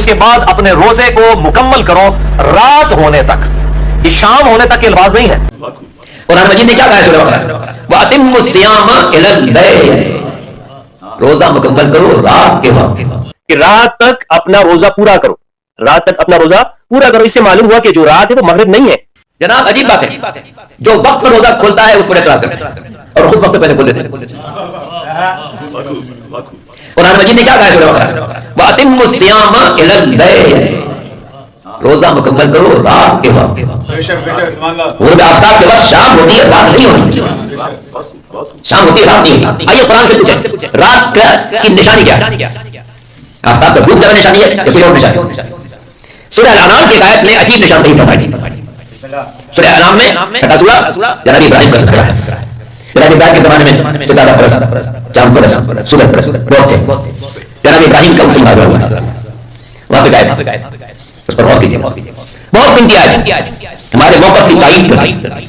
اس کے بعد اپنے روزے کو مکمل کرو رات ہونے تک. یہ شام ہونے تک کے الفاظ نہیں ہے. قرآن مجید نے کیا کہا ہے سورہ بقرہ؟ وَأَتِمُّ الصِّيَامَ إِلَى اللَّيْلِ، روزہ مکمل کرو رات کے وقت. کہ رات تک اپنا روزہ پورا کرو، رات تک اپنا روزہ پورا کرو. اس سے معلوم ہوا کہ جو رات ہے وہ مغرب نہیں ہے. جناب عجیب بات ہے، جو وقت پر روزہ کھلتا ہے اس پر اعتراض کرتے ہیں اور خود وقت سے پہلے کھول دیتے ہیں. قرآن مجید نے کیا کہا ہے سورہ بقرہ؟ وَأَتِمُّ الصِّيَامَ إِلَى اللَّيْلِ، روزہ مکمل کرو رات کے وقت. غروب آفتاب کے وقت شام ہوتی ہے، رات نہیں ہوتی. شام ہوتی ہے، رات نہیں ہوتی. آئیے قرآن سے پوچھیں رات کی نشانی کیا ہے؟ آفتاب کا ڈوب جانا نشانی ہے یا کوئی اور نشانی؟ سورہ الانعام کی آیت میں عجیب نشاندہی فرمائی. سورہ الانعام میں چھٹا سورہ جناب ابراہیم کا تذکرہ ہے. جناب ابراہیم کے زمانے میں ستارہ پرست، چاند پرست، سورج پرست بہت تھے. جناب ابراہیم کا مسلم بھائی ہوا وہاں پہ گئے تھے، اس پر غور کیجیے. بہت قیمتی آیت ہمارے موقف کی تائید کرتی.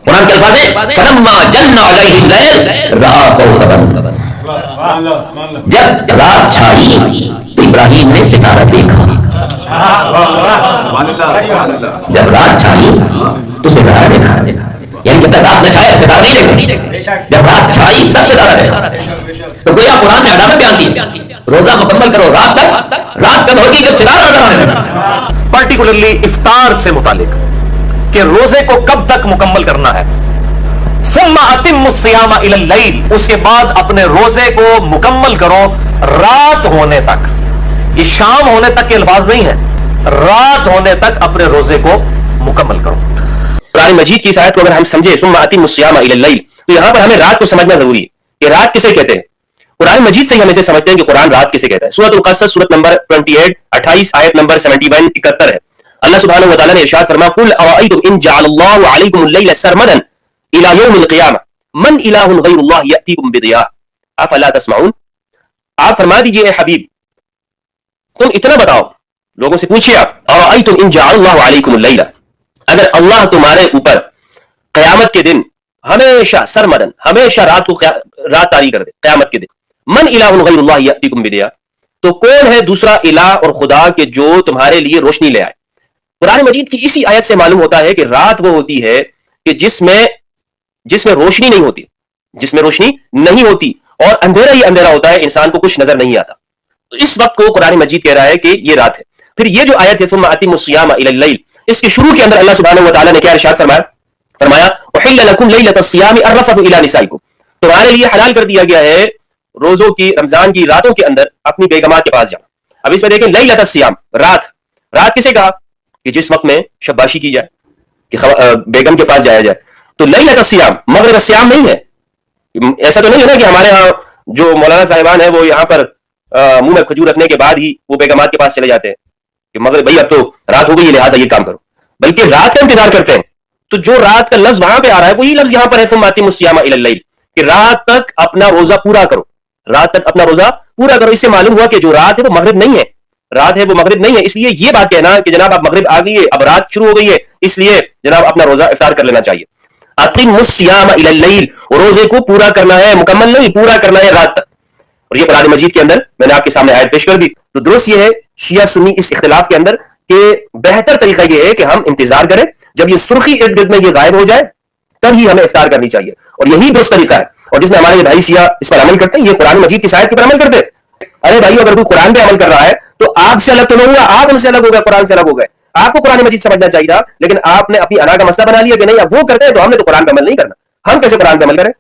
قرآن کے الفاظ ہیں فلما جن علیہ اللیل رأى کوكبا، جب رات چھائی تو ابراہیم نے ستارہ دیکھا. جب رات چھائی تو ستارہ دیکھا. یعنی جب تک رات نہ چھائے ستارہ نہیں دیکھا، جب رات چھائی تب ستارہ دیکھا. تو گویا قرآن نے عدالت بیان کی روزہ مکمل کرو رات تک. رات کب ہوگی جب ستارہ نظر آنے لگا. پرٹیکولرلی افطار سے متعلق کہ روزے کو کب تک مکمل کرنا ہے. ثم اتم الصیام الی اللیل، اس کے بعد اپنے روزے کو مکمل کرو رات ہونے تک. یہ شام ہونے تک کے الفاظ نہیں ہیں، رات ہونے تک اپنے روزے کو مکمل کرو. قرآن مجید کی اس آیت کو اگر ہم سمجھے ثم اتم الصیام الی اللیل، تو یہاں پر ہمیں رات کو سمجھنا ضروری ہے کہ رات کسے کہتے ہیں. قرآن مجید سے ہی ہم اسے سمجھتے ہیں کہ قرآن رات کسے کہتا ہے. سورۃ القصص سورۃ نمبر 28 آیت نمبر 71 71 ہے. اللہ سبحانہ و تعالیٰ نے ارشاد فرمایا قل ارأیتم ان جعل اللہ علیکم اللیل سرمدا الی یوم القیامہ من الہ غیر اللہ یأتیکم بضیاء افلا تسمعون. آپ فرما دیجئے اے حبیب، تم اتنا بتاؤ، لوگوں سے پوچھئے آپ ارأیتم ان جعل اللہ علیکم اللیل، اگر اللہ تمہارے اوپر قیامت کے دن ہمیشہ سرمدن ہمیشہ رات طاری کر دے قیامت کے دن، من الہ غیر اللہ یأتیکم بضیاء، تو کون ہے دوسرا الہ اور خدا کہ جو تمہارے لیے روشنی لے آئے. قرآن مجید کی اسی آیت سے معلوم ہوتا ہے کہ رات وہ ہوتی ہے کہ جس میں روشنی نہیں ہوتی، جس میں روشنی نہیں ہوتی اور اندھیرا ہی اندھیرا ہوتا ہے، انسان کو کچھ نظر نہیں آتا. تو اس وقت کو قرآن مجید کہہ رہا ہے کہ یہ رات ہے. پھر یہ جو آیت ہے ثم اتم الصیام الی اللیل، اس کے شروع کے اندر اللہ سبحانہ و تعالیٰ نے کیا ارشاد فرمایا احل لکم لیلۃ الصیام الرفث الی نسائکم، تمہارے لیے حلال کر دیا گیا ہے روزوں کی رمضان کی راتوں کے اندر اپنی بیگمات کے پاس جانا. اب اس میں دیکھیں لیلۃ الصیام، رات کسے کہا کہ جس وقت میں شباشی کی جائے، کہ بیگم کے پاس جایا جائے. تو لیلۃ الصیام مغرب الصیام نہیں ہے. ایسا تو نہیں ہے نا کہ ہمارے ہاں جو مولانا صاحبان ہیں وہ یہاں پر منہ میں کھجور رکھنے کے بعد ہی وہ بیگمات کے پاس چلے جاتے ہیں کہ مغرب بھائی اب تو رات ہو گئی لہٰذا یہ کام کرو، بلکہ رات کا انتظار کرتے ہیں. تو جو رات کا لفظ وہاں پہ آ رہا ہے وہی لفظ یہاں پر ہے ثم اتم الصیام الی اللیل، کہ رات تک اپنا روزہ پورا کرو، رات تک اپنا روزہ پورا کرو. اس سے معلوم ہوا کہ جو رات ہے وہ مغرب نہیں ہے، رات ہے وہ مغرب نہیں ہے. اس لیے یہ بات کہنا کہ جناب اب مغرب آ گئی ہے، اب رات شروع ہو گئی ہے، اس لیے جناب اپنا روزہ افطار کر لینا چاہیے. اتم الصیام الی اللیل، روزے کو پورا کرنا ہے، مکمل نہیں، پورا کرنا ہے رات تک. اور یہ قرآن مجید کے اندر میں نے آپ کے سامنے آیت پیش کر دی. تو درست یہ ہے شیعہ سنی اس اختلاف کے اندر کہ بہتر طریقہ یہ ہے کہ ہم انتظار کریں جب یہ سرخی ارد گرد میں یہ غائب ہو جائے تب ہی ہمیں افطار کرنی چاہیے. اور یہی درست طریقہ ہے اور جس میں ہمارے بھائی شیعہ اس پر عمل کرتے ہیں، یہ قرآن مجید کی آیت کے پر عمل کرتے ہیں. ارے بھائی اگر کوئی قرآن پہ عمل کر رہا ہے تو آپ سے الگ تو نہیں ہوا، آپ ان سے الگ ہو گئے، قرآن سے الگ ہو گئے. آپ کو قرآن مجید سمجھنا چاہیے تھا، لیکن آپ نے اپنی انا کا مسئلہ بنا لیا کہ نہیں اب وہ کرتے ہیں تو ہم نے تو قرآن پہ عمل نہیں کرنا، ہم کیسے قرآن پہ عمل کریں.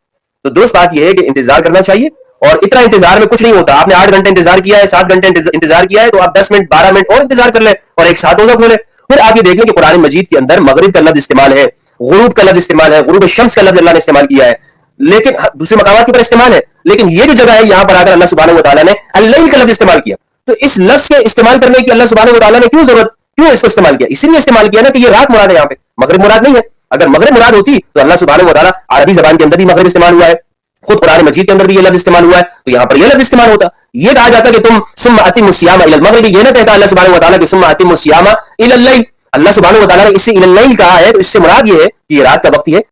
تو درست بات یہ ہے کہ انتظار کرنا چاہیے، اور اتنا انتظار میں کچھ نہیں ہوتا. آپ نے 8 گھنٹے انتظار کیا ہے، 7 گھنٹے انتظار کیا ہے، تو آپ 10 منٹ 12 منٹ اور انتظار کر لیں اور ایک ساتھ روزہ کھولیں. پھر آپ یہ دیکھ لیں کہ قرآن مجید کے اندر مغرب کا لفظ استعمال ہے، غروب کا لفظ استعمال ہے، غروب الشمس کا لفظ اللہ نے استعمال کیا ہے، لیکن دوسرے مقامات کے اوپر استعمال ہے. لیکن یہ جو جگہ ہے یہاں پر آ کر اللہ سبحانہ و تعالیٰ نے اللیل کا لفظ استعمال کیا. تو اس لفظ کے استعمال کرنے کی اللہ سبحانہ و تعالیٰ نے کیوں اس کو استعمال کیا؟ اسی لیے استعمال کیا نا کہ یہ رات مراد ہے، یہاں پہ مغرب مراد نہیں ہے. اگر مغرب مراد ہوتی تو اللہ سبحانہ و تعالیٰ عربی زبان کے اندر بھی مغرب استعمال ہوا ہے، خود قرآن مجید کے اندر بھی یہ لفظ استعمال ہوا ہے، تو یہاں پر یہ لفظ استعمال ہوتا. یہ کہا جاتا کہ تم ثم اتم الصیام الی المغرب، یہ نہ کہتا اللہ سبحانہ و تعالیٰ کہ ثم اتم الصیام الی اللیل. اللہ سبحانہ و تعالیٰ نے اس سے الی اللیل کہا ہے، تو اس سے مراد یہ ہے کہ یہ رات کا وقت ہی ہے.